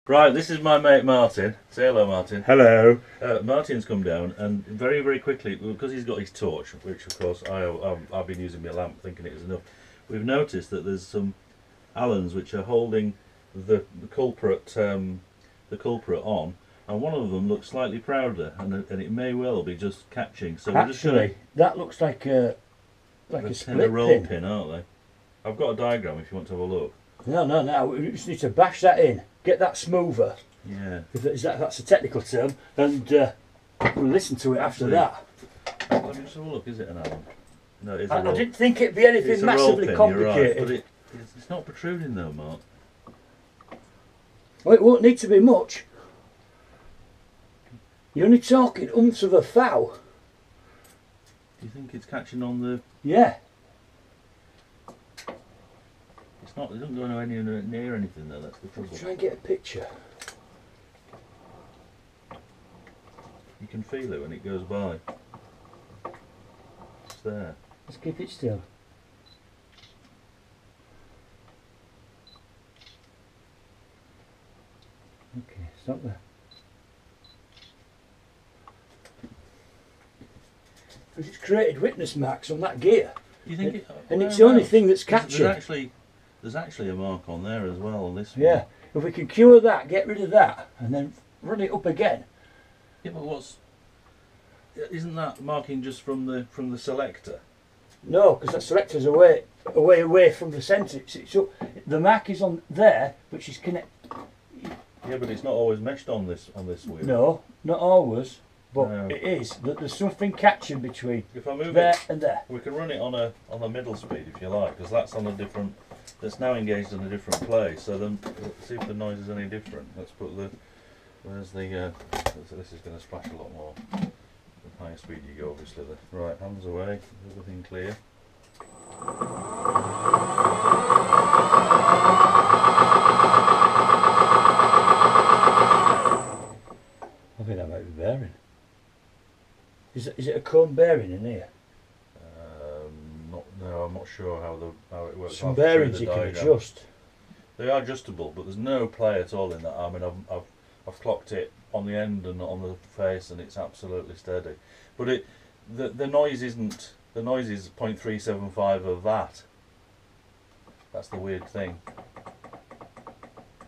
Right, this is my mate Martin. Say hello, Martin. Hello. Martin's come down and very, very quickly, because he's got his torch, which of course I've been using my lamp thinking it was enough. We've noticed that there's some Allens which are holding the culprit on, and one of them looks slightly prouder, and it may well be just catching. So we're just gonna, That looks like a split roll pin. pin, aren't they? I've got a diagram if you want to have a look. No. We just need to bash that in, get that smoother. Yeah. That's a technical term, and we'll listen to it after that. Let me just have a look. Is it an Allen? No, it's a I roll. didn't think it'd be anything It's a roll massively pin, complicated. you're right, but it's not protruding though, Mark. Well, it won't need to be much. You're only talking ounce of a foul. Do you think it's catching on the? Yeah. It's not. It doesn't go anywhere near anything though. That's the trouble. Try and get a picture. You can feel it when it goes by. It's there. Let's keep it still. Okay, stop there. Because it's created witness marks on that gear. You think it? And it's the only thing that's catching. There's actually a mark on there as well on this one. Yeah. If we can cure that, get rid of that, and then run it up again. Yeah, but isn't that marking just from the selector? No, because that selector's away from the centre. So the mark is on there, which is connect. Yeah, but it's not always meshed on this wheel. No, not always, but No. it is. That there's something catching between If I move there it, and there. we can run it on a middle speed if you like, because that's on a different. That's now engaged in a different place. So then, let's see if the noise is any different. Let's put the. Where's the? So this is going to splash a lot more. The higher speed you go, obviously. Right, hands away. Everything clear. I think that might be bearing. Is it a cone bearing in here? No, I'm not sure how it works. Some I'll show bearings the you can diagram. adjust. They are adjustable, but there's no play at all in that. I mean, I've clocked it on the end and on the face, and it's absolutely steady. But the noise isn't. The noise is 0.375 of that. That's the weird thing.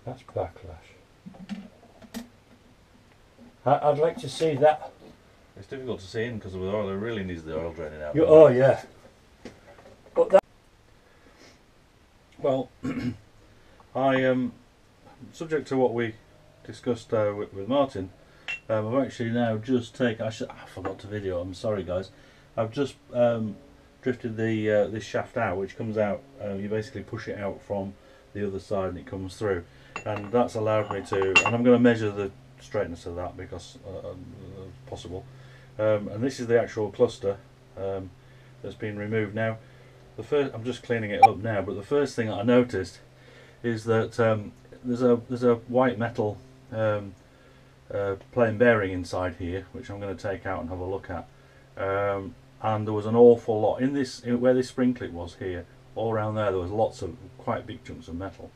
That's backlash. I'd like to see that. It's difficult to see in because of the oil. It really needs the oil draining out. Oh yeah. But that. Well, subject to what we discussed with Martin, I've actually now just taken. I forgot to video. I'm sorry, guys. I've just drifted the this shaft out, which comes out. You basically push it out from the other side, and it comes through, and that's allowed me to. And I'm going to measure the straightness of that because possible. And this is the actual cluster that's been removed now. I'm just cleaning it up now, but the first thing that I noticed is that there's a white metal plain bearing inside here, which I'm going to take out and have a look at. And there was an awful lot in this, where this spring clip was here, all around there. There was lots of quite big chunks of metal,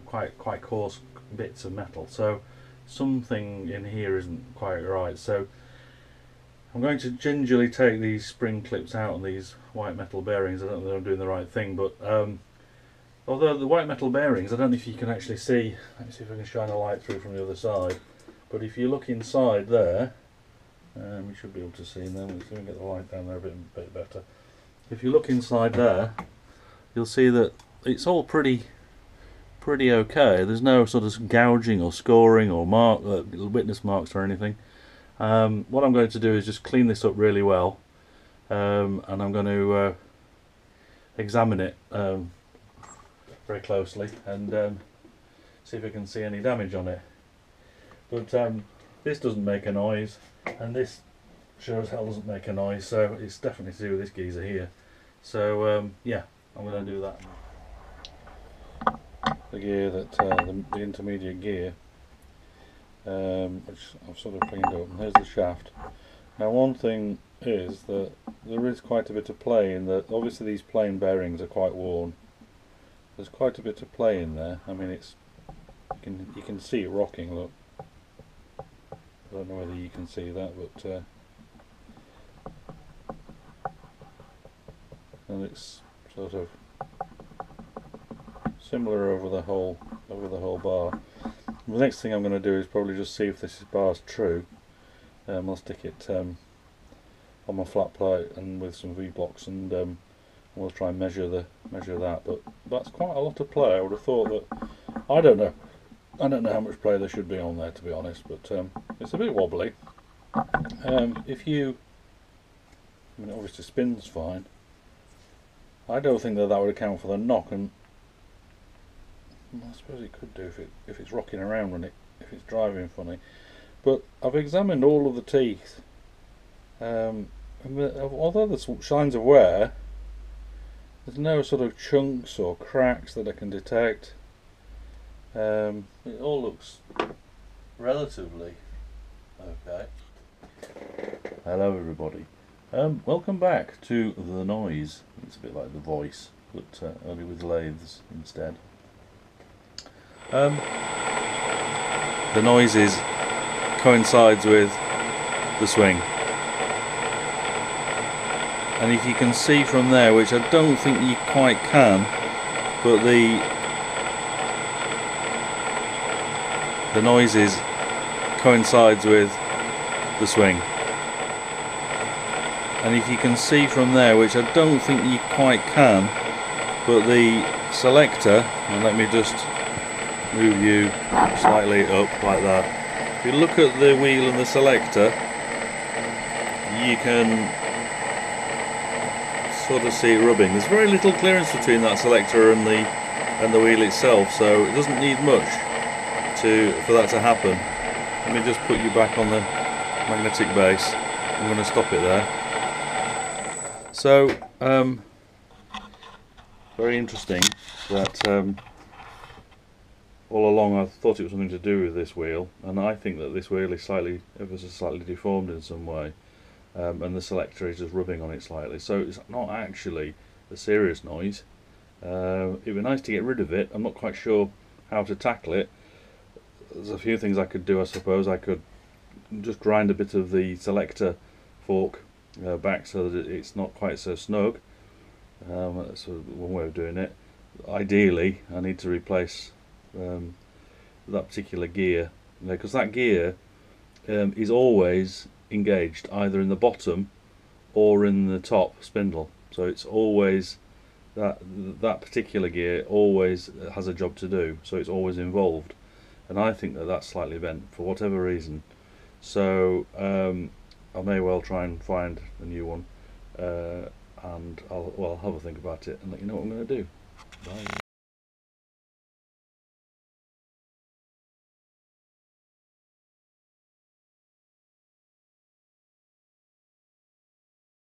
quite coarse bits of metal. So something in here isn't quite right. So I'm going to gingerly take these spring clips out on these white metal bearings. I don't know if I'm doing the right thing, but although the white metal bearings, I don't know if you can actually see. Let me see if I can shine a light through from the other side. But if you look inside there, we should be able to see, and then we can get the light down there a bit better. If you look inside there, you'll see that it's all pretty okay. There's no sort of gouging or scoring or witness marks or anything. What I'm going to do is just clean this up really well, and I'm going to examine it very closely and see if I can see any damage on it. But this doesn't make a noise, and this sure as hell doesn't make a noise, so it's definitely to do with this geezer here. So yeah, I'm going to do that. The gear that the intermediate gear, which I've sort of cleaned up, and here's the shaft. Now one thing is that there is quite a bit of play in that. Obviously these plain bearings are quite worn. There's quite a bit of play in there. I mean, it's You can see it rocking. Look, I don't know whether you can see that, but and it's sort of similar over the whole bar. The next thing I'm going to do is probably just see if this bar's true. I'll stick it on my flat plate and with some V-blocks, and we'll try and measure that. But that's quite a lot of play. I would have thought that. I don't know how much play there should be on there, to be honest, but it's a bit wobbly. If you, I mean, it obviously spins fine. I don't think that would account for the knock, and I suppose it could do if it's rocking around when if it's driving funny. But I've examined all of the teeth, and although there's signs of wear, there's no sort of chunks or cracks that I can detect. It all looks relatively okay. Hello everybody. Welcome back to The Noise. It's a bit like The Voice, but only with lathes instead. The noises coincides with the swing, and if you can see from there, which I don't think you quite can, but the noises coincides with the swing, and if you can see from there, which I don't think you quite can, but the selector, and let me just move you slightly up like that. If you look at the wheel and the selector, you can sort of see it rubbing. There's very little clearance between that selector and the wheel itself, so it doesn't need much for that to happen. Let me just put you back on the magnetic base. I'm going to stop it there. So very interesting that all along I thought it was something to do with this wheel, and I think that this wheel is ever so slightly deformed in some way, and the selector is just rubbing on it slightly, so it's not actually a serious noise. It'd be nice to get rid of it. I'm not quite sure how to tackle it. There's a few things I could do. I suppose I could just grind a bit of the selector fork back so that it's not quite so snug. That's one way of doing it. Ideally I need to replace that particular gear, because that gear is always engaged either in the bottom or in the top spindle, so it's always that particular gear always has a job to do, so it's always involved, and I think that that's slightly bent for whatever reason, so I may well try and find a new one, and I'll have a think about it and let you know what I'm going to do. Bye.